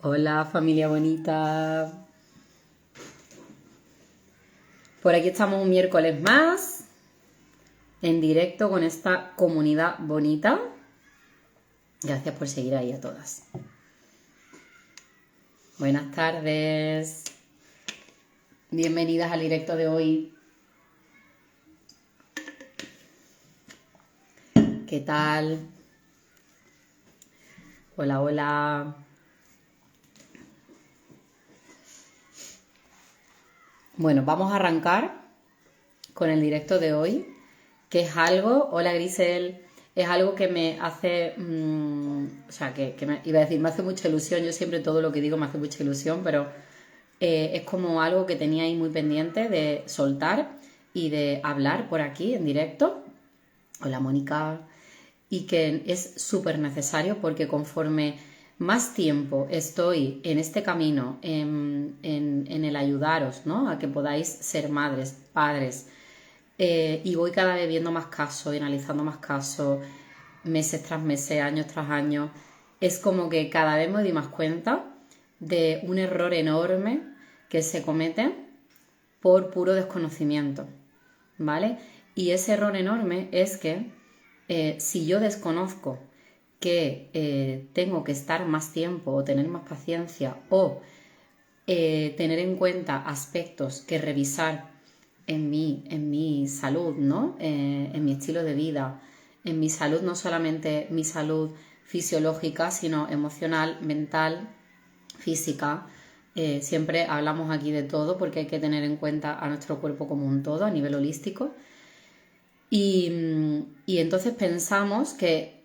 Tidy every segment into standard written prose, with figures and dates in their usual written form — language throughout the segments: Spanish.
Hola familia bonita. Por aquí estamos un miércoles más en directo con esta comunidad bonita. Gracias por seguir ahí a todas. Buenas tardes. Bienvenidas al directo de hoy. ¿Qué tal? Hola, hola. Bueno, vamos a arrancar con el directo de hoy, que es algo, hola Grisel, es algo que me hace, iba a decir, me hace mucha ilusión. Yo siempre todo lo que digo me hace mucha ilusión, pero es como algo que tenía ahí muy pendiente de soltar y de hablar por aquí en directo. Hola Mónica. Y que es súper necesario porque conforme más tiempo estoy en este camino, en el ayudaros, ¿no? A que podáis ser madres, padres, y voy cada vez viendo más casos y analizando más casos, meses tras meses, años tras años, es como que cada vez me doy más cuenta de un error enorme que se comete por puro desconocimiento, ¿vale? Y ese error enorme es que si yo desconozco que tengo que estar más tiempo o tener más paciencia o tener en cuenta aspectos que revisar en mi salud, ¿no? En mi estilo de vida, en mi salud, no solamente mi salud fisiológica, sino emocional, mental, física. Siempre hablamos aquí de todo porque hay que tener en cuenta a nuestro cuerpo como un todo, a nivel holístico. Y entonces pensamos que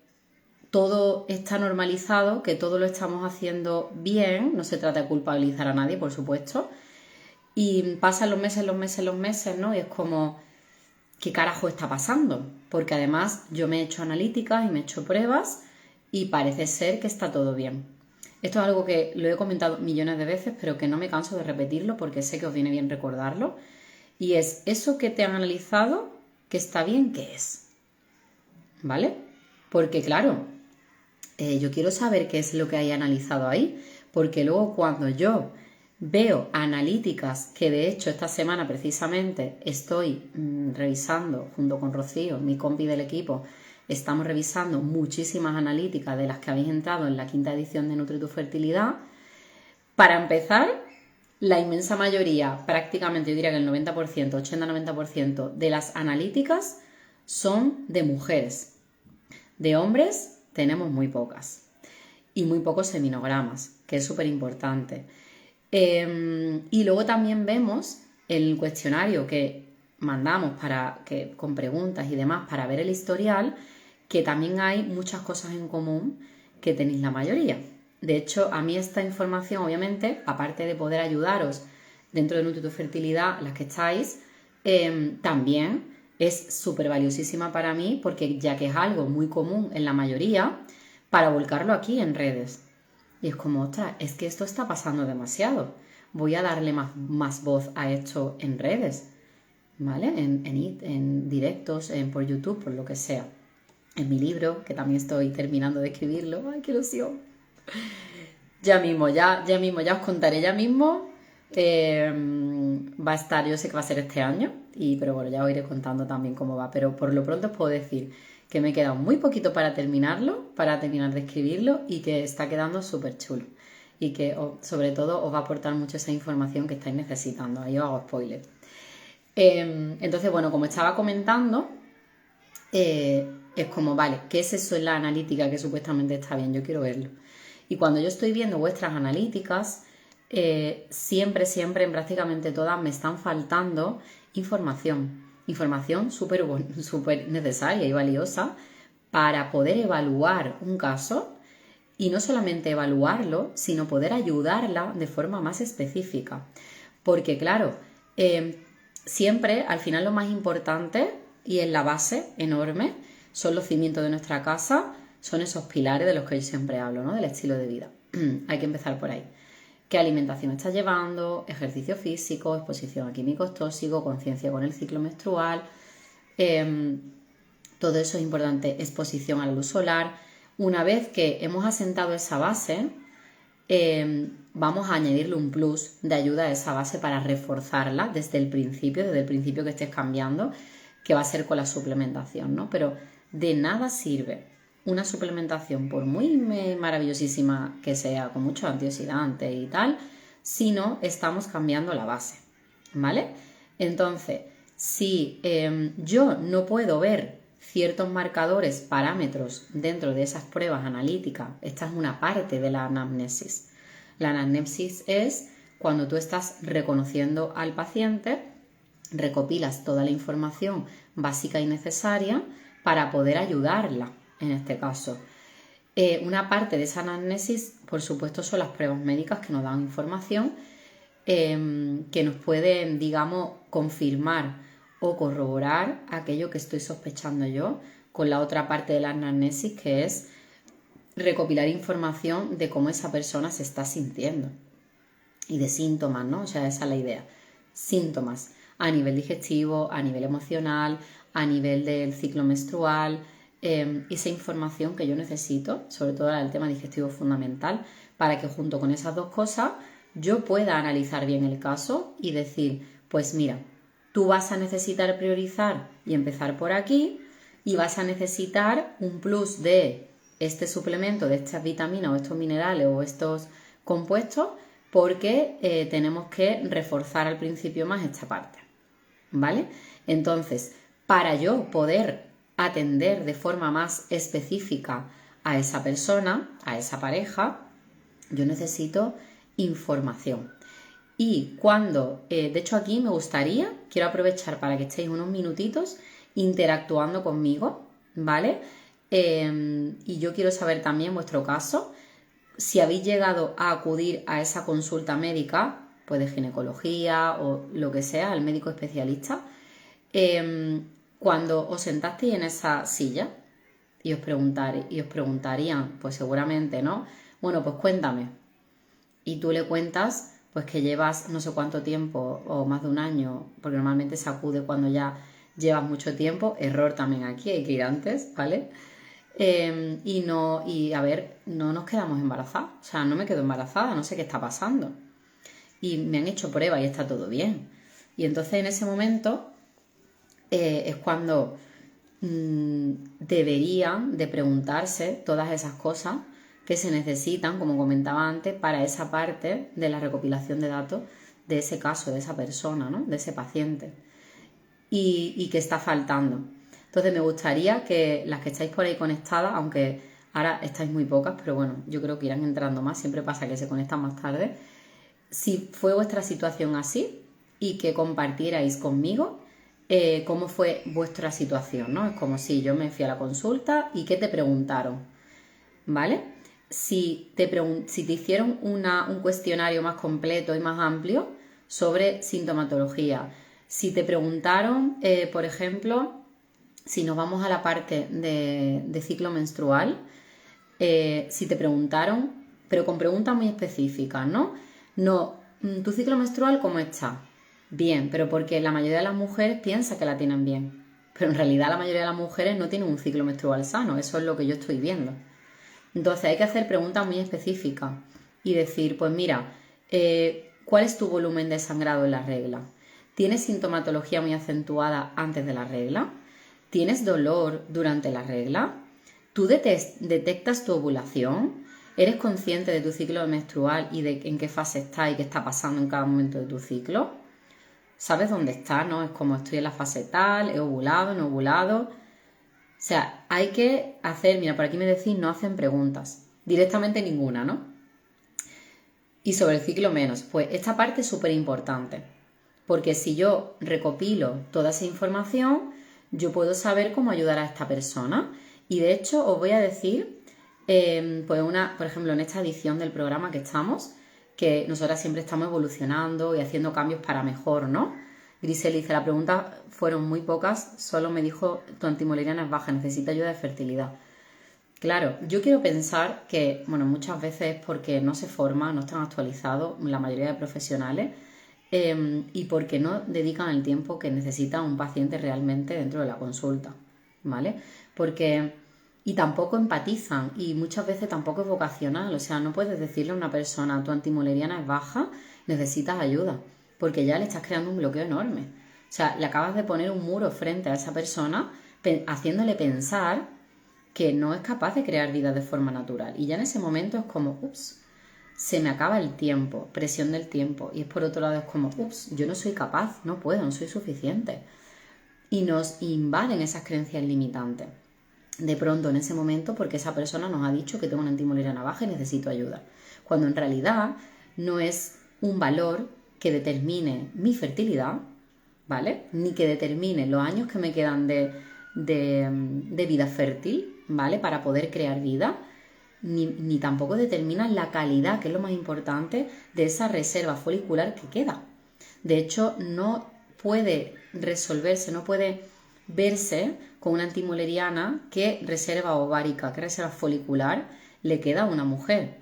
todo está normalizado, que todo lo estamos haciendo bien, no se trata de culpabilizar a nadie, por supuesto, y pasan los meses, ¿no? Y es como, ¿qué carajo está pasando? Porque además yo me he hecho analíticas y me he hecho pruebas y parece ser que está todo bien. Esto es algo que lo he comentado millones de veces, pero que no me canso de repetirlo porque sé que os viene bien recordarlo. Y es eso que te han analizado, que está bien, ¿qué es? ¿Vale? Porque claro, yo quiero saber qué es lo que hay analizado ahí, porque luego cuando yo veo analíticas, que de hecho esta semana precisamente estoy revisando junto con Rocío, mi compi del equipo, estamos revisando muchísimas analíticas de las que habéis entrado en la 5ª edición de Nutre tu Fertilidad. Para empezar, la inmensa mayoría, prácticamente yo diría que el 90%, 80-90% de las analíticas son de mujeres. De hombres tenemos muy pocas y muy pocos seminogramas, que es súper importante. Y luego también vemos el cuestionario que mandamos con preguntas y demás para ver el historial, que también hay muchas cosas en común que tenéis la mayoría. De hecho, a mí esta información, obviamente, aparte de poder ayudaros dentro de Nutre tu Fertilidad, las que estáis, también es súper valiosísima para mí porque ya que es algo muy común en la mayoría, para volcarlo aquí en redes. Y es como, ostras, es que esto está pasando demasiado. Voy a darle más voz a esto en redes, ¿vale? En directos, por YouTube, por lo que sea. En mi libro, que también estoy terminando de escribirlo. ¡Ay, qué ilusión! Ya mismo os contaré ya mismo. Va a estar, yo sé que va a ser este año, pero bueno, ya os iré contando también cómo va. Pero por lo pronto os puedo decir que me queda muy poquito para terminarlo, para terminar de escribirlo y que está quedando súper chulo. Y que sobre todo os va a aportar mucho esa información que estáis necesitando. Ahí os hago spoiler. Entonces, bueno, como estaba comentando, es como, vale, ¿qué es eso en la analítica que supuestamente está bien? Yo quiero verlo. Y cuando yo estoy viendo vuestras analíticas, siempre, en prácticamente todas, me están faltando información. Información súper necesaria y valiosa para poder evaluar un caso y no solamente evaluarlo, sino poder ayudarla de forma más específica. Porque claro, siempre al final lo más importante y en la base enorme son los cimientos de nuestra casa, son esos pilares de los que yo siempre hablo, ¿no? Del estilo de vida. Hay que empezar por ahí. ¿Qué alimentación estás llevando? Ejercicio físico, exposición a químicos tóxicos, conciencia con el ciclo menstrual. Todo eso es importante. Exposición a la luz solar. Una vez que hemos asentado esa base, vamos a añadirle un plus de ayuda a esa base para reforzarla desde el principio que estés cambiando, que va a ser con la suplementación, ¿no? Pero de nada sirve una suplementación, por muy maravillosísima que sea, con muchos antioxidantes y tal, si no estamos cambiando la base, ¿vale? Entonces, si yo no puedo ver ciertos marcadores, parámetros dentro de esas pruebas analíticas, esta es una parte de la anamnesis. La anamnesis es cuando tú estás reconociendo al paciente, recopilas toda la información básica y necesaria para poder ayudarla, en este caso. Una parte de esa anamnesis, por supuesto, son las pruebas médicas que nos dan información que nos pueden, digamos, confirmar o corroborar aquello que estoy sospechando yo, con la otra parte de la anamnesis, que es recopilar información de cómo esa persona se está sintiendo y de síntomas, ¿no? O sea, esa es la idea. Síntomas a nivel digestivo, a nivel emocional, a nivel del ciclo menstrual, esa información que yo necesito, sobre todo el tema digestivo fundamental, para que junto con esas dos cosas yo pueda analizar bien el caso y decir, pues mira, tú vas a necesitar priorizar y empezar por aquí y vas a necesitar un plus de este suplemento, de estas vitaminas o estos minerales o estos compuestos, porque tenemos que reforzar al principio más esta parte, ¿vale? Entonces, para yo poder atender de forma más específica a esa persona, a esa pareja, yo necesito información. Y cuando, de hecho aquí me gustaría, quiero aprovechar para que estéis unos minutitos interactuando conmigo, ¿vale? Y yo quiero saber también vuestro caso, si habéis llegado a acudir a esa consulta médica, pues de ginecología o lo que sea, al médico especialista, cuando os sentasteis en esa silla y os preguntarían, pues seguramente, ¿no? Bueno, pues cuéntame. Y tú le cuentas, pues que llevas no sé cuánto tiempo o más de un año, porque normalmente se acude cuando ya llevas mucho tiempo, error también aquí, hay que ir antes, ¿vale? Y a ver, no nos quedamos embarazadas, o sea, no me quedo embarazada, no sé qué está pasando. Y me han hecho pruebas y está todo bien. Y entonces en ese momento es cuando deberían de preguntarse todas esas cosas que se necesitan, como comentaba antes, para esa parte de la recopilación de datos de ese caso, de esa persona, ¿no? De ese paciente. Y que está faltando. Entonces me gustaría que las que estáis por ahí conectadas, aunque ahora estáis muy pocas, pero bueno, yo creo que irán entrando más, siempre pasa que se conectan más tarde, si fue vuestra situación así y que compartierais conmigo cómo fue vuestra situación, ¿no? Es como si yo me fui a la consulta y ¿qué te preguntaron? ¿Vale? Si te hicieron un cuestionario más completo y más amplio sobre sintomatología, si te preguntaron, por ejemplo, si nos vamos a la parte de ciclo menstrual, si te preguntaron, pero con preguntas muy específicas, ¿no? No, ¿tu ciclo menstrual cómo está? Bien, pero porque la mayoría de las mujeres piensa que la tienen bien, pero en realidad la mayoría de las mujeres no tienen un ciclo menstrual sano, eso es lo que yo estoy viendo. Entonces hay que hacer preguntas muy específicas y decir, pues mira, ¿cuál es tu volumen de sangrado en la regla? ¿Tienes sintomatología muy acentuada antes de la regla? ¿Tienes dolor durante la regla? ¿Tú detectas tu ovulación? ¿Eres consciente de tu ciclo menstrual y de en qué fase está y qué está pasando en cada momento de tu ciclo? ¿Sabes dónde está, no? Es como estoy en la fase tal, he ovulado, no he ovulado. O sea, hay que hacer, mira, por aquí me decís, no hacen preguntas. Directamente ninguna, ¿no? Y sobre el ciclo menos. Pues esta parte es súper importante. Porque si yo recopilo toda esa información, yo puedo saber cómo ayudar a esta persona. Y de hecho, os voy a decir, pues por ejemplo, en esta edición del programa que estamos, que nosotras siempre estamos evolucionando y haciendo cambios para mejor, ¿no? Grisel dice, las preguntas fueron muy pocas, solo me dijo, tu antimoleriana es baja, necesita ayuda de fertilidad. Claro, yo quiero pensar que, bueno, muchas veces es porque no se forma, no están actualizados la mayoría de profesionales y porque no dedican el tiempo que necesita un paciente realmente dentro de la consulta, ¿vale? Porque y tampoco empatizan y muchas veces tampoco es vocacional. O sea, no puedes decirle a una persona, tu antimuleriana es baja, necesitas ayuda, porque ya le estás creando un bloqueo enorme. O sea, le acabas de poner un muro frente a esa persona haciéndole pensar que no es capaz de crear vida de forma natural. Y ya en ese momento es como, ups, se me acaba el tiempo, presión del tiempo. Y es por otro lado es como, ups, yo no soy capaz, no puedo, no soy suficiente. Y nos invaden esas creencias limitantes. De pronto en ese momento porque esa persona nos ha dicho que tengo una antimuleriana baja y necesito ayuda. Cuando en realidad no es un valor que determine mi fertilidad, ¿vale? Ni que determine los años que me quedan de vida fértil, ¿vale? Para poder crear vida, ni tampoco determina la calidad, que es lo más importante, de esa reserva folicular que queda. De hecho, no puede resolverse, no puede verse con una antimuleriana qué reserva ovárica, qué reserva folicular le queda a una mujer.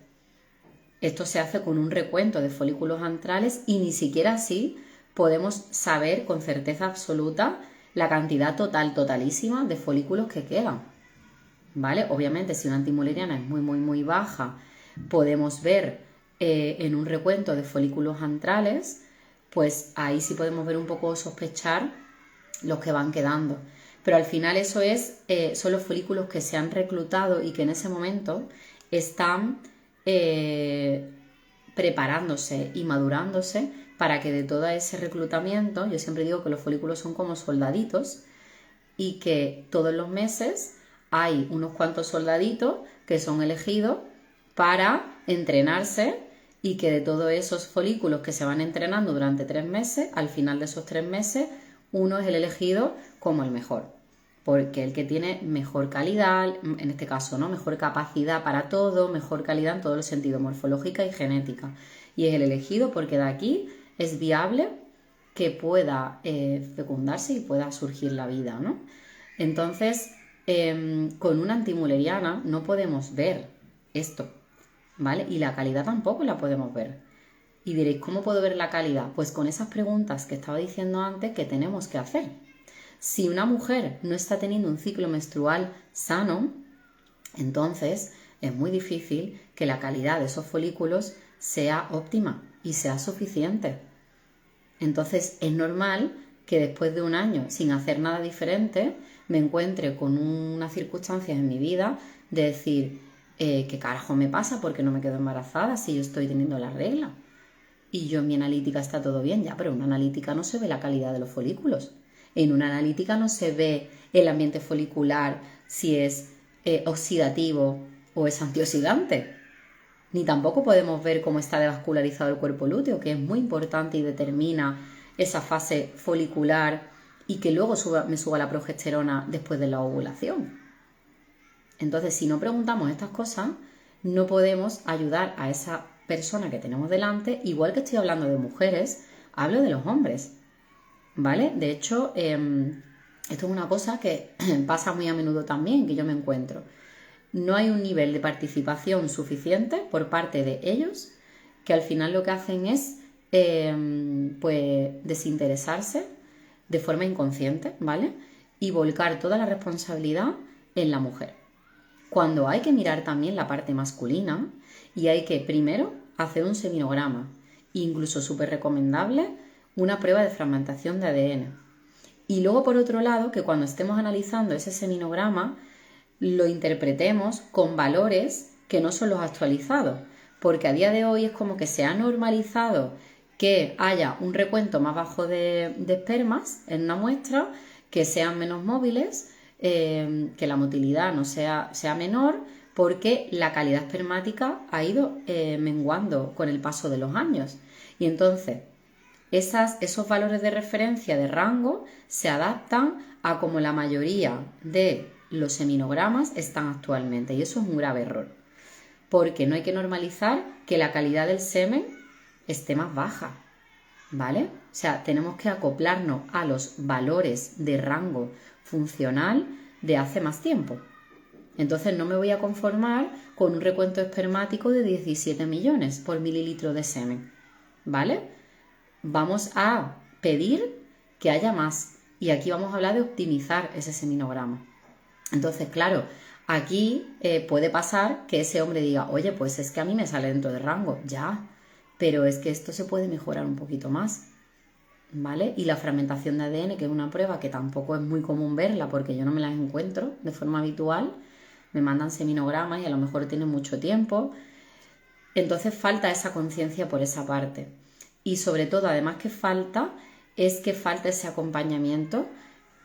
Esto se hace con un recuento de folículos antrales y ni siquiera así podemos saber con certeza absoluta la cantidad totalísima de folículos que quedan. ¿Vale? Obviamente, si una antimuleriana es muy baja, podemos ver en un recuento de folículos antrales, pues ahí sí podemos ver un poco, sospechar los que van quedando. Pero al final eso son los folículos que se han reclutado y que en ese momento están preparándose y madurándose para que de todo ese reclutamiento, yo siempre digo que los folículos son como soldaditos y que todos los meses hay unos cuantos soldaditos que son elegidos para entrenarse y que de todos esos folículos que se van entrenando durante 3 meses, al final de esos 3 meses, uno es el elegido como el mejor, porque el que tiene mejor calidad, en este caso, ¿no? Mejor capacidad para todo, mejor calidad en todos los sentidos, morfológica y genética. Y es el elegido porque de aquí es viable que pueda fecundarse y pueda surgir la vida, ¿no? Entonces, con una antimuleriana no podemos ver esto, ¿vale? Y la calidad tampoco la podemos ver. Y diréis, ¿cómo puedo ver la calidad? Pues con esas preguntas que estaba diciendo antes que tenemos que hacer. Si una mujer no está teniendo un ciclo menstrual sano, entonces es muy difícil que la calidad de esos folículos sea óptima y sea suficiente. Entonces es normal que después de un año sin hacer nada diferente me encuentre con unas circunstancias en mi vida de decir, ¿qué carajo me pasa? ¿Por qué no me quedo embarazada si yo estoy teniendo la regla? Y yo en mi analítica está todo bien, ya, pero en una analítica no se ve la calidad de los folículos. En una analítica no se ve el ambiente folicular, si es oxidativo o es antioxidante. Ni tampoco podemos ver cómo está devascularizado el cuerpo lúteo, que es muy importante y determina esa fase folicular y que luego me suba la progesterona después de la ovulación. Entonces, si no preguntamos estas cosas, no podemos ayudar a esa persona que tenemos delante. Igual que estoy hablando de mujeres, hablo de los hombres, ¿vale? De hecho, esto es una cosa que pasa muy a menudo también, que yo me encuentro. No hay un nivel de participación suficiente por parte de ellos, que al final lo que hacen es pues desinteresarse de forma inconsciente, ¿vale? Y volcar toda la responsabilidad en la mujer. Cuando hay que mirar también la parte masculina y hay que primero hacer un seminograma, incluso súper recomendable una prueba de fragmentación de ADN. Y luego por otro lado que cuando estemos analizando ese seminograma lo interpretemos con valores que no son los actualizados, porque a día de hoy es como que se ha normalizado que haya un recuento más bajo de espermas en una muestra, que sean menos móviles, que la motilidad no sea menor, porque la calidad espermática ha ido menguando con el paso de los años. Y entonces esos valores de referencia de rango se adaptan a como la mayoría de los seminogramas están actualmente, y eso es un grave error, porque no hay que normalizar que la calidad del semen esté más baja, ¿vale? O sea, tenemos que acoplarnos a los valores de rango funcional de hace más tiempo. Entonces no me voy a conformar con un recuento espermático de 17 millones por mililitro de semen, ¿vale? Vamos a pedir que haya más, y aquí vamos a hablar de optimizar ese seminograma. Entonces, claro, Aquí puede pasar que ese hombre diga, oye, pues es que a mí me sale dentro de rango, ya, pero es que esto se puede mejorar un poquito más, ¿vale? Y la fragmentación de ADN, que es una prueba que tampoco es muy común verla porque yo no me las encuentro de forma habitual, me mandan seminogramas y a lo mejor tienen mucho tiempo, entonces falta esa conciencia por esa parte. Y sobre todo, además que falta ese acompañamiento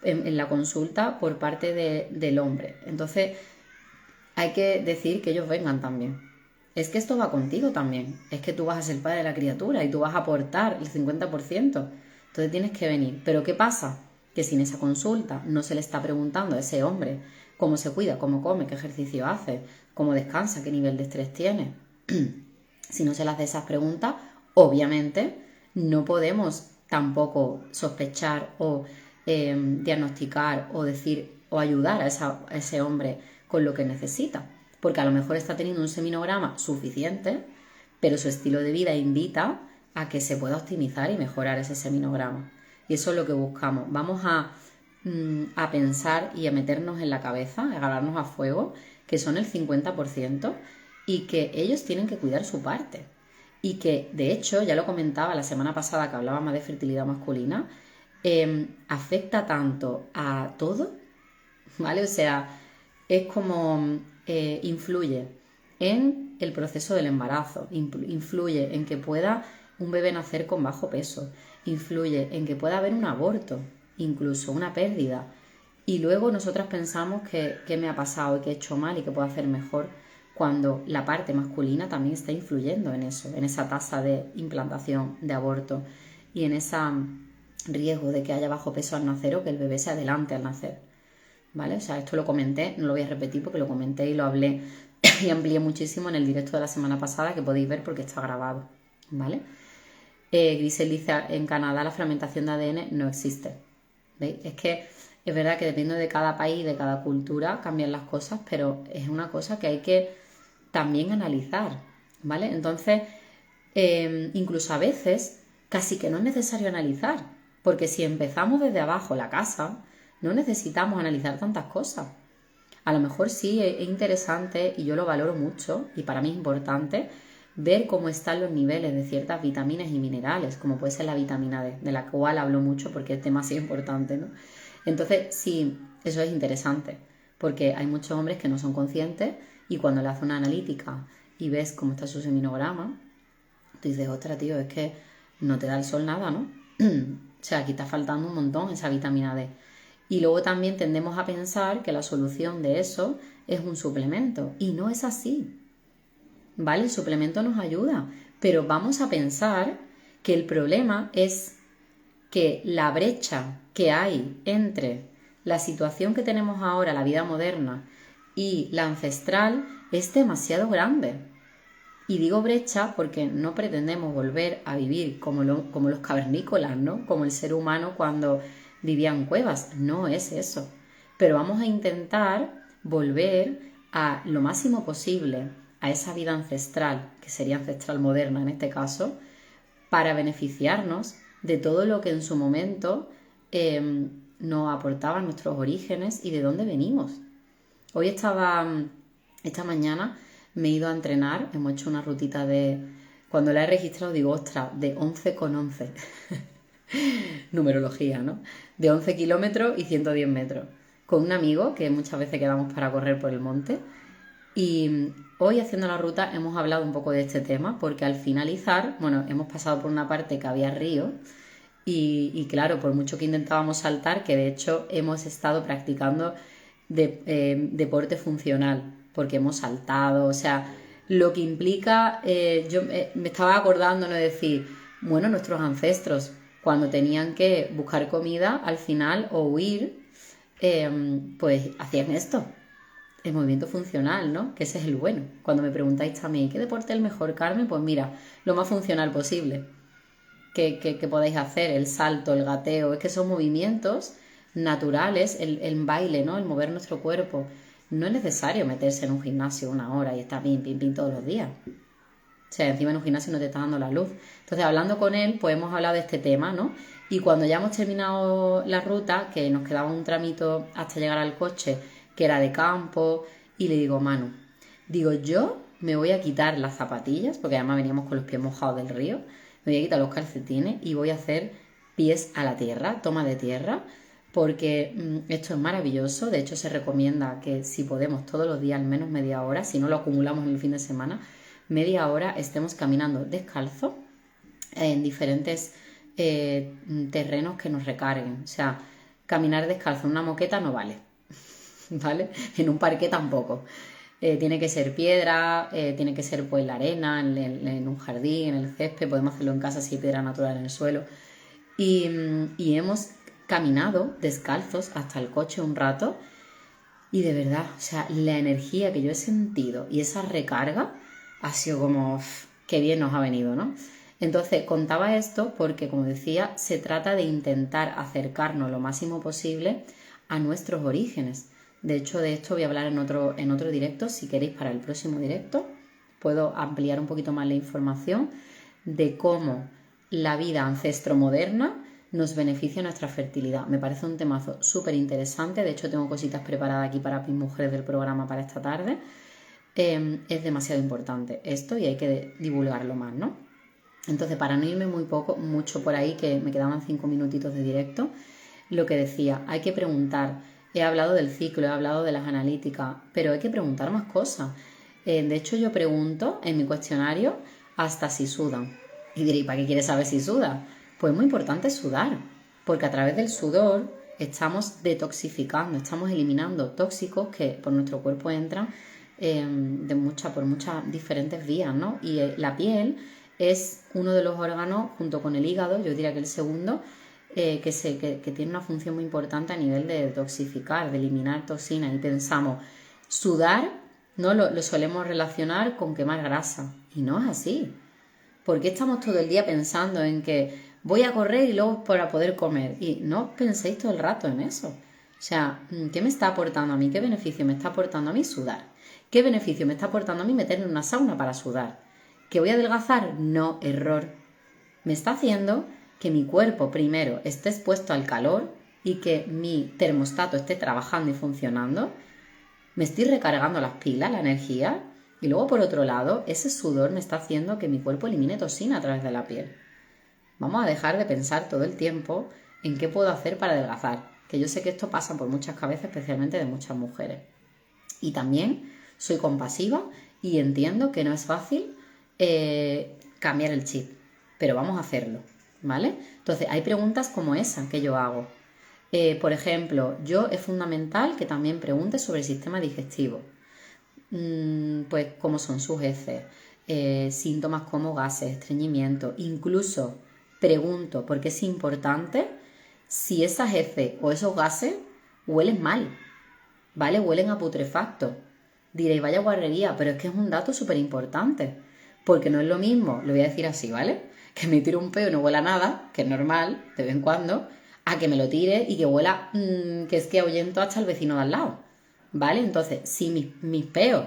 en la consulta por parte del hombre. Entonces, hay que decir que ellos vengan también. Es que esto va contigo también. Es que tú vas a ser padre de la criatura y tú vas a aportar el 50%. Entonces tienes que venir. Pero ¿qué pasa? Que si en esa consulta no se le está preguntando a ese hombre cómo se cuida, cómo come, qué ejercicio hace, cómo descansa, qué nivel de estrés tiene, si no se le hace esas preguntas, obviamente no podemos tampoco sospechar o diagnosticar o decir o ayudar a ese hombre con lo que necesita, porque a lo mejor está teniendo un seminograma suficiente, pero su estilo de vida invita a que se pueda optimizar y mejorar ese seminograma. Y eso es lo que buscamos. Vamos a pensar y a meternos en la cabeza, a agarrarnos a fuego, que son el 50% y que ellos tienen que cuidar su parte. Y que, de hecho, ya lo comentaba la semana pasada que hablábamos de fertilidad masculina, afecta tanto a todo, ¿vale? O sea, es como influye en el proceso del embarazo, influye en que pueda un bebé nacer con bajo peso, influye en que pueda haber un aborto, incluso una pérdida. Y luego nosotras pensamos que me ha pasado y que he hecho mal y que puedo hacer mejor, cuando la parte masculina también está influyendo en eso, en esa tasa de implantación de aborto y en ese riesgo de que haya bajo peso al nacer o que el bebé se adelante al nacer. ¿Vale? O sea, esto lo comenté, no lo voy a repetir porque lo comenté y lo hablé y amplié muchísimo en el directo de la semana pasada, que podéis ver porque está grabado, ¿vale? Grisel dice, en Canadá la fragmentación de ADN no existe, ¿veis? Es que es verdad que dependiendo de cada país, de cada cultura, cambian las cosas, pero es una cosa que hay que también analizar, ¿vale? Entonces, incluso a veces casi que no es necesario analizar, porque si empezamos desde abajo la casa, no necesitamos analizar tantas cosas. A lo mejor sí es interesante y yo lo valoro mucho y para mí es importante ver cómo están los niveles de ciertas vitaminas y minerales, como puede ser la vitamina D, de la cual hablo mucho porque es demasiado importante, ¿no? Entonces, sí, eso es interesante, porque hay muchos hombres que no son conscientes y cuando le haces una analítica y ves cómo está su seminograma, tú dices, ostras, tío, es que no te da el sol nada, ¿no? O sea, aquí está faltando un montón esa vitamina D. Y luego también tendemos a pensar que la solución de eso es un suplemento. Y no es así. ¿Vale? El suplemento nos ayuda. Pero vamos a pensar que el problema es que la brecha que hay entre la situación que tenemos ahora, la vida moderna, y la ancestral es demasiado grande. Y digo brecha porque no pretendemos volver a vivir como los cavernícolas, ¿no? Como el ser humano cuando vivía en cuevas. No es eso. Pero vamos a intentar volver a lo máximo posible a esa vida ancestral, que sería ancestral moderna en este caso, para beneficiarnos de todo lo que en su momento nos aportaban nuestros orígenes y de dónde venimos. Hoy esta mañana me he ido a entrenar, hemos hecho una rutita cuando la he registrado digo, ostras, de 11,11. Numerología, ¿no? De 11 kilómetros y 110 metros. Con un amigo que muchas veces quedamos para correr por el monte. Y hoy haciendo la ruta hemos hablado un poco de este tema porque al finalizar, bueno, hemos pasado por una parte que había río y claro, por mucho que intentábamos saltar, que de hecho hemos estado practicando deporte funcional porque hemos saltado, o sea, lo que implica, yo me estaba acordando, ¿no? De decir, bueno, nuestros ancestros cuando tenían que buscar comida al final o huir, pues hacían esto. El movimiento funcional, ¿no? Que ese es el bueno. Cuando me preguntáis también, ¿qué deporte es el mejor, Carmen? Pues mira, lo más funcional posible que podáis hacer, el salto, el gateo, es que son movimientos naturales, el baile, ¿no? El mover nuestro cuerpo. No es necesario meterse en un gimnasio una hora y estar pim, pim, pim todos los días. O sea, encima en un gimnasio no te está dando la luz. Entonces, hablando con él, pues hemos hablado de este tema, ¿no? Y cuando ya hemos terminado la ruta, que nos quedaba un tramito hasta llegar al coche, que era de campo y le digo, Manu, digo, yo me voy a quitar las zapatillas, porque además veníamos con los pies mojados del río, me voy a quitar los calcetines y voy a hacer pies a la tierra, toma de tierra, porque esto es maravilloso. De hecho, se recomienda que si podemos todos los días, al menos media hora, si no lo acumulamos en el fin de semana, media hora estemos caminando descalzo en diferentes terrenos que nos recarguen. O sea, caminar descalzo en una moqueta no vale, ¿vale? En un parque tampoco. Tiene que ser piedra, tiene que ser pues la arena, en un jardín, en el césped, podemos hacerlo en casa si hay piedra natural en el suelo. Y hemos caminado descalzos hasta el coche un rato y de verdad, o sea, la energía que yo he sentido y esa recarga ha sido como, qué bien nos ha venido, ¿no? Entonces, contaba esto porque, como decía, se trata de intentar acercarnos lo máximo posible a nuestros orígenes. De hecho, de esto voy a hablar en otro directo. Si queréis, para el próximo directo puedo ampliar un poquito más la información de cómo la vida ancestro-moderna nos beneficia nuestra fertilidad. Me parece un temazo súper interesante. De hecho, tengo cositas preparadas aquí para mis mujeres del programa para esta tarde. Es demasiado importante esto y hay que divulgarlo más, ¿no? Entonces, para no irme mucho por ahí, que me quedaban 5 minutitos de directo, lo que decía, hay que preguntar. He hablado del ciclo, he hablado de las analíticas, pero hay que preguntar más cosas. De hecho, yo pregunto en mi cuestionario hasta si sudan. Y diréis, ¿para qué quieres saber si suda? Pues es muy importante sudar, porque a través del sudor estamos detoxificando, estamos eliminando tóxicos que por nuestro cuerpo entran por muchas diferentes vías, ¿no? Y la piel es uno de los órganos, junto con el hígado, yo diría que el segundo, que tiene una función muy importante a nivel de detoxificar, de eliminar toxinas. Y pensamos, sudar, ¿no? Lo solemos relacionar con quemar grasa. Y no es así. ¿Por qué estamos todo el día pensando en que voy a correr y luego para poder comer? Y no penséis todo el rato en eso. O sea, ¿qué me está aportando a mí? ¿Qué beneficio me está aportando a mí sudar? ¿Qué beneficio me está aportando a mí meterme en una sauna para sudar? ¿Que voy a adelgazar? No, error. Me está haciendo que mi cuerpo primero esté expuesto al calor y que mi termostato esté trabajando y funcionando. Me estoy recargando las pilas, la energía. Y luego, por otro lado, ese sudor me está haciendo que mi cuerpo elimine toxina a través de la piel. Vamos a dejar de pensar todo el tiempo en qué puedo hacer para adelgazar. Que yo sé que esto pasa por muchas cabezas, especialmente de muchas mujeres. Y también soy compasiva y entiendo que no es fácil cambiar el chip. Pero vamos a hacerlo, ¿vale? Entonces, hay preguntas como esa que yo hago. Por ejemplo, es fundamental que también preguntes sobre el sistema digestivo. Pues cómo son sus heces, síntomas como gases, estreñimiento. Incluso pregunto, porque es importante, si esas heces o esos gases huelen mal, ¿vale? Huelen a putrefacto. Diréis, vaya guarrería, pero es que es un dato súper importante. Porque no es lo mismo, lo voy a decir así, ¿vale? Que me tire un peo y no huela nada, que es normal, de vez en cuando, a que me lo tire y que huela, que es que ahuyento hasta el vecino de al lado, ¿vale? Entonces, si mis peos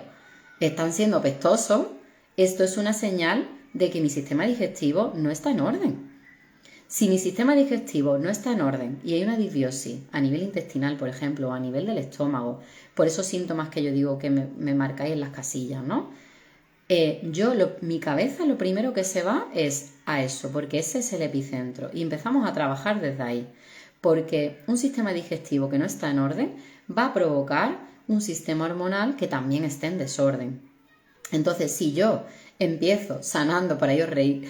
están siendo apestosos, esto es una señal de que mi sistema digestivo no está en orden. Si mi sistema digestivo no está en orden y hay una disbiosis a nivel intestinal, por ejemplo, o a nivel del estómago, por esos síntomas que yo digo que me marcáis en las casillas, ¿no? Mi cabeza lo primero que se va es a eso, porque ese es el epicentro y empezamos a trabajar desde ahí, porque un sistema digestivo que no está en orden va a provocar un sistema hormonal que también esté en desorden. Entonces, si yo empiezo sanando, para ello reír,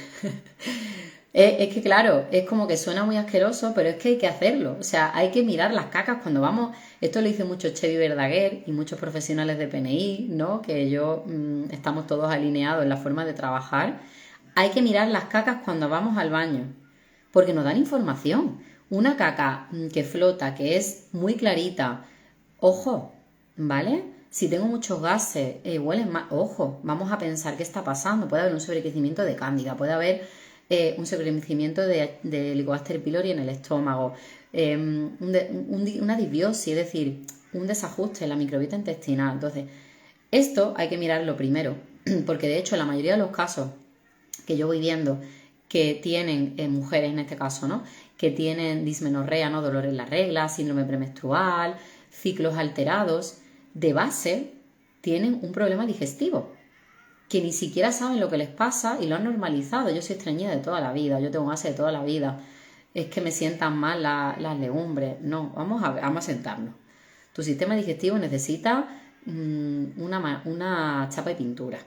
es que claro, es como que suena muy asqueroso, pero es que hay que hacerlo. O sea, hay que mirar las cacas cuando vamos. Esto lo dice mucho Chevy Verdaguer y muchos profesionales de PNI, ¿no? Que estamos todos alineados en la forma de trabajar. Hay que mirar las cacas cuando vamos al baño, porque nos dan información. Una caca que flota, que es muy clarita, ojo, ¿vale? Si tengo muchos gases, huelen mal, ojo, vamos a pensar qué está pasando. Puede haber un sobrecrecimiento de cándida, puede haber un sobrecrecimiento de Helicobacter pylori en el estómago, una disbiosis, es decir, un desajuste en la microbiota intestinal. Entonces, esto hay que mirarlo primero, porque de hecho la mayoría de los casos que yo voy viendo que tienen mujeres en este caso, ¿no? Que tienen dismenorrea, ¿no? Dolor en la regla, síndrome premenstrual, ciclos alterados, de base tienen un problema digestivo, que ni siquiera saben lo que les pasa y lo han normalizado. Yo soy estreñida de toda la vida, yo tengo gases de toda la vida, es que me sientan mal las legumbres. No, vamos a sentarnos. Tu sistema digestivo necesita una chapa de pintura,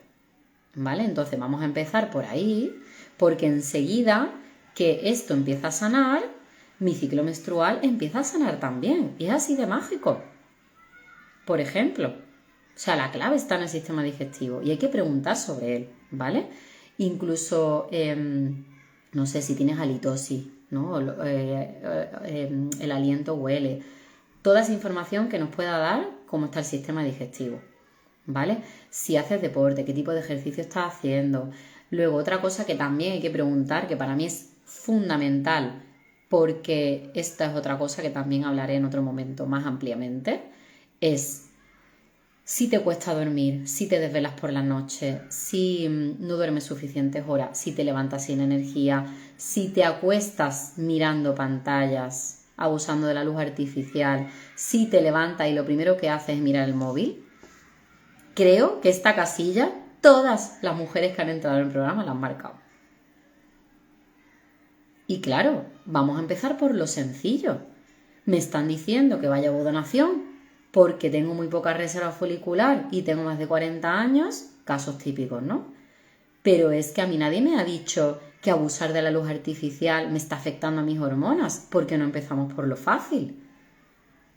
¿vale? Entonces vamos a empezar por ahí, porque enseguida que esto empieza a sanar, mi ciclo menstrual empieza a sanar también. Y es así de mágico. Por ejemplo, o sea, la clave está en el sistema digestivo y hay que preguntar sobre él, ¿vale? Incluso, no sé, si tienes halitosis, ¿no? El aliento huele. Toda esa información que nos pueda dar cómo está el sistema digestivo, ¿vale? Si haces deporte, qué tipo de ejercicio estás haciendo. Luego, otra cosa que también hay que preguntar, que para mí es fundamental, porque esta es otra cosa que también hablaré en otro momento más ampliamente, es si te cuesta dormir, si te desvelas por la noche, si no duermes suficientes horas, si te levantas sin energía, si te acuestas mirando pantallas, abusando de la luz artificial, si te levantas y lo primero que haces es mirar el móvil. Creo que esta casilla, todas las mujeres que han entrado en el programa la han marcado. Y claro, vamos a empezar por lo sencillo. Me están diciendo que vaya a ovodonación porque tengo muy poca reserva folicular y tengo más de 40 años, casos típicos, ¿no? Pero es que a mí nadie me ha dicho que abusar de la luz artificial me está afectando a mis hormonas. ¿Por qué no empezamos por lo fácil?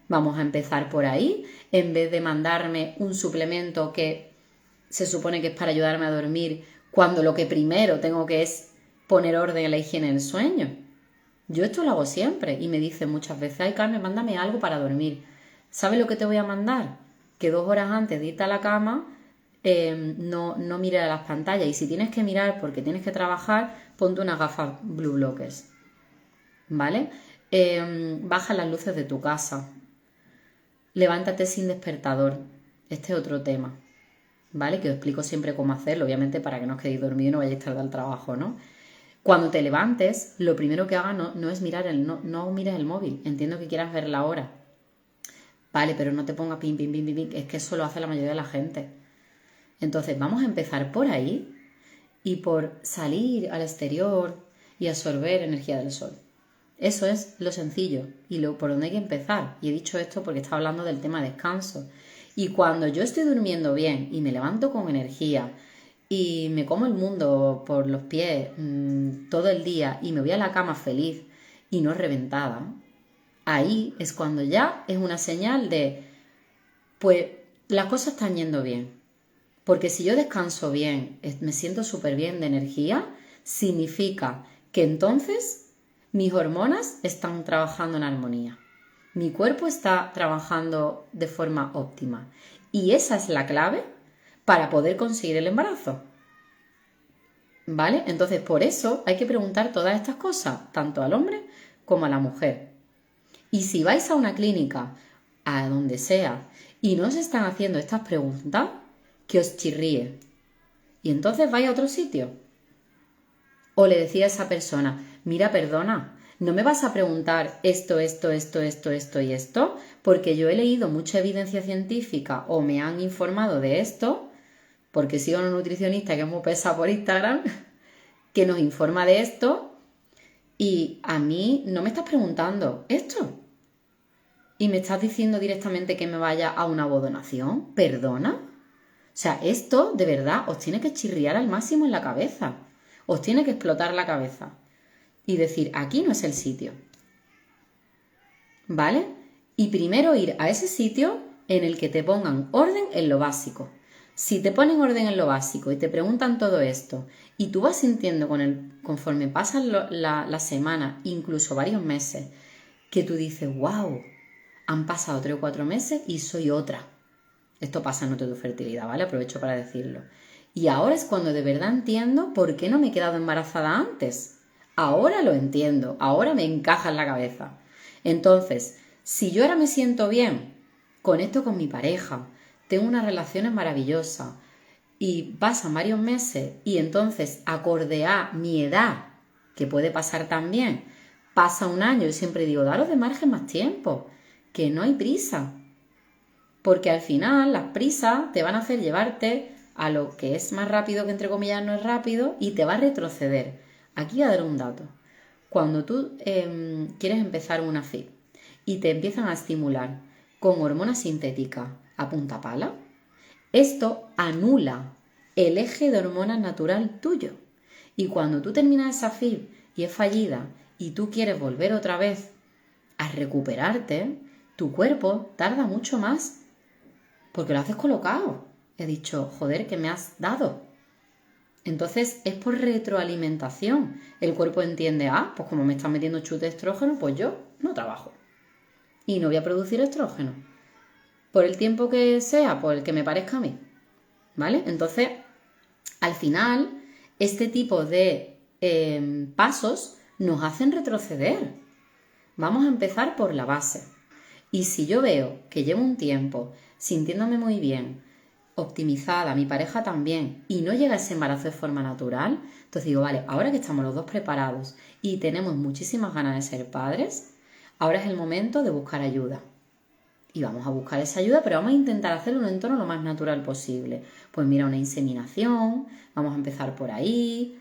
Vamos a empezar por ahí, en vez de mandarme un suplemento que se supone que es para ayudarme a dormir, cuando lo que primero tengo que es poner orden en la higiene del sueño. Yo esto lo hago siempre y me dicen muchas veces, ay Carmen, mándame algo para dormir. ¿Sabes lo que te voy a mandar? Que 2 horas antes de irte a la cama no mires a las pantallas, y si tienes que mirar porque tienes que trabajar, ponte unas gafas blue blockers, ¿vale? Baja las luces de tu casa, levántate sin despertador, este es otro tema, ¿vale? Que os explico siempre cómo hacerlo, obviamente para que no os quedéis dormidos y no vayáis tarde al trabajo, ¿no? Cuando te levantes, lo primero que hagas no es mirar no mires el móvil. Entiendo que quieras ver la hora. Vale, pero no te pongas pim, pim, pim, pim, pim. Es que eso lo hace la mayoría de la gente. Entonces vamos a empezar por ahí y por salir al exterior y absorber energía del sol. Eso es lo sencillo y por donde hay que empezar. Y he dicho esto porque estaba hablando del tema descanso. Y cuando yo estoy durmiendo bien y me levanto con energía y me como el mundo por los pies todo el día y me voy a la cama feliz y no reventada, ahí es cuando ya es una señal de, pues las cosas están yendo bien. Porque si yo descanso bien, me siento súper bien de energía, significa que entonces mis hormonas están trabajando en armonía. Mi cuerpo está trabajando de forma óptima. Y esa es la clave para poder conseguir el embarazo. ¿Vale? Entonces, por eso hay que preguntar todas estas cosas, tanto al hombre como a la mujer. Y si vais a una clínica, a donde sea, y no os están haciendo estas preguntas, que os chirríe. Y entonces vais a otro sitio. O le decía a esa persona, mira, perdona, no me vas a preguntar esto y esto, porque yo he leído mucha evidencia científica o me han informado de esto, porque sigo a una nutricionista que es muy pesada por Instagram, que nos informa de esto, y a mí no me estás preguntando esto. Y me estás diciendo directamente que me vaya a una ovodonación. ¿Perdona? O sea, esto de verdad os tiene que chirriar al máximo en la cabeza. Os tiene que explotar la cabeza. Y decir, aquí no es el sitio. ¿Vale? Y primero ir a ese sitio en el que te pongan orden en lo básico. Si te ponen orden en lo básico y te preguntan todo esto y tú vas sintiendo conforme pasan la semana, incluso varios meses, que tú dices, wow, han pasado 3 o 4 meses y soy otra. Esto pasa en Nutri Tu Fertilidad, ¿vale? Aprovecho para decirlo. Y ahora es cuando de verdad entiendo por qué no me he quedado embarazada antes. Ahora lo entiendo, ahora me encaja en la cabeza. Entonces, si yo ahora me siento bien, conecto con mi pareja, tengo unas relaciones maravillosas y pasan varios meses y entonces acorde a mi edad, que puede pasar también, pasa un año y siempre digo, daros de margen más tiempo, que no hay prisa. Porque al final las prisas te van a hacer llevarte a lo que es más rápido, que entre comillas no es rápido, y te va a retroceder. Aquí voy a dar un dato. Cuando tú quieres empezar una FIB y te empiezan a estimular con hormonas sintéticas a punta pala, esto anula el eje de hormonas natural tuyo. Y cuando tú terminas esa FIB y es fallida y tú quieres volver otra vez a recuperarte, tu cuerpo tarda mucho más porque lo haces colocado. He dicho, joder, ¿qué me has dado? Entonces es por retroalimentación. El cuerpo entiende, pues como me están metiendo chute de estrógeno, pues yo no trabajo. Y no voy a producir estrógeno. Por el tiempo que sea, por el que me parezca a mí. ¿Vale? Entonces, al final, este tipo de pasos nos hacen retroceder. Vamos a empezar por la base. Y si yo veo que llevo un tiempo sintiéndome muy bien, optimizada, mi pareja también, y no llega ese embarazo de forma natural, entonces digo, vale, ahora que estamos los dos preparados y tenemos muchísimas ganas de ser padres, ahora es el momento de buscar ayuda. Y vamos a buscar esa ayuda, pero vamos a intentar hacerlo en un entorno lo más natural posible. Pues mira, una inseminación, vamos a empezar por ahí,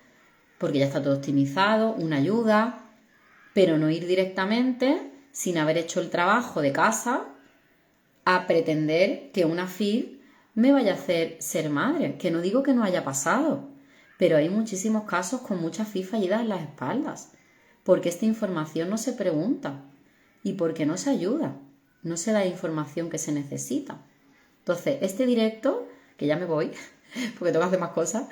porque ya está todo optimizado, una ayuda, pero no ir directamente, sin haber hecho el trabajo de casa, a pretender que una FIB me vaya a hacer ser madre, que no digo que no haya pasado, pero hay muchísimos casos con muchas FIB fallidas en las espaldas, porque esta información no se pregunta y porque no se ayuda, no se da la información que se necesita. Entonces, este directo, que ya me voy, porque tengo que hacer más cosas,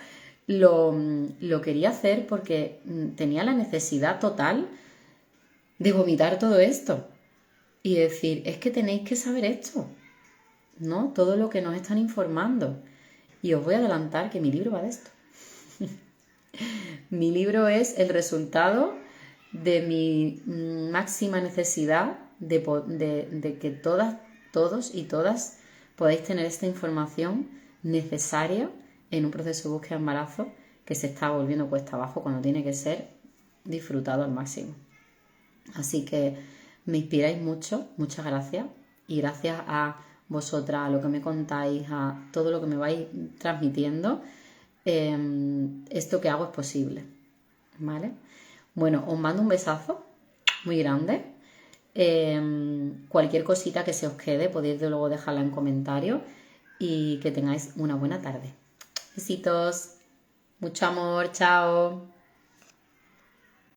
lo quería hacer porque tenía la necesidad total de vomitar todo esto y decir, es que tenéis que saber esto, ¿no? Todo lo que nos están informando. Y os voy a adelantar que mi libro va de esto. Mi libro es el resultado de mi máxima necesidad de que todos y todas podáis tener esta información necesaria en un proceso de búsqueda de embarazo que se está volviendo cuesta abajo cuando tiene que ser disfrutado al máximo. Así que me inspiráis mucho, muchas gracias. Y gracias a vosotras, a lo que me contáis, a todo lo que me vais transmitiendo, esto que hago es posible. ¿Vale? Bueno, os mando un besazo muy grande. Cualquier cosita que se os quede podéis luego dejarla en comentarios y que tengáis una buena tarde. Besitos, mucho amor, chao.